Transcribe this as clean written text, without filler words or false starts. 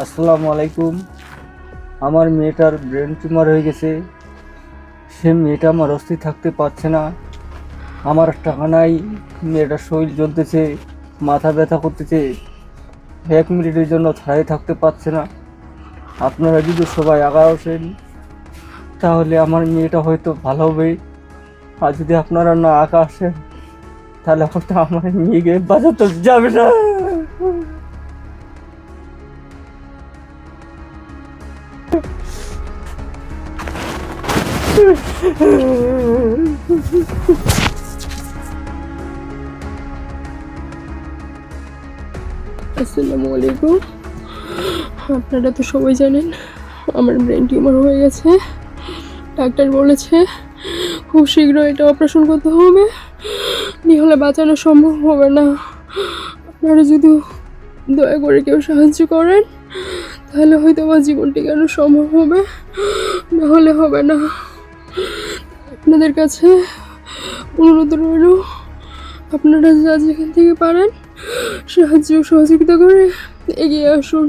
আসসালামু আলাইকুম। আমার মেয়েটার ব্রেন টিউমার হয়ে গেছে। সে মেয়েটা আমার অস্থির থাকতে পারছে না। আমার টাকা নাই, মেয়েটার শরীর জ্বলতেছে, মাথা ব্যথা করতেছে, 1 মিনিটের জন্য ঠায় থাকতে পারছে না। আপনারা যদি সবাই আগায় আসেন তাহলে আমার মেয়েটা হয়তো ভালো হবে। আর যদি আপনারা না আঁকা আসেন তাহলে হয়তো আমার মেয়েকে বাঁচাতে যাবে না। আসসালামু আলাইকুম। আপনারা তো সবাই জানেন আমার ব্রেন টিউমার হয়ে গেছে। ডাক্তার বলেছে খুব শীঘ্র এটা অপারেশন করতে হবে, হলে বাঁচানো সম্ভব হবে না। আপনারা যদি দয়া করে কেউ সাহায্য করেন তাহলে হয়তো আমার জীবন টিকানো সম্ভব হবে, নাহলে হবে না। আপনাদের কাছে অনুরোধ রইল, আপনারা যা যেখান থেকে পারেন সাহায্য সহযোগিতা করে এগিয়ে আসুন।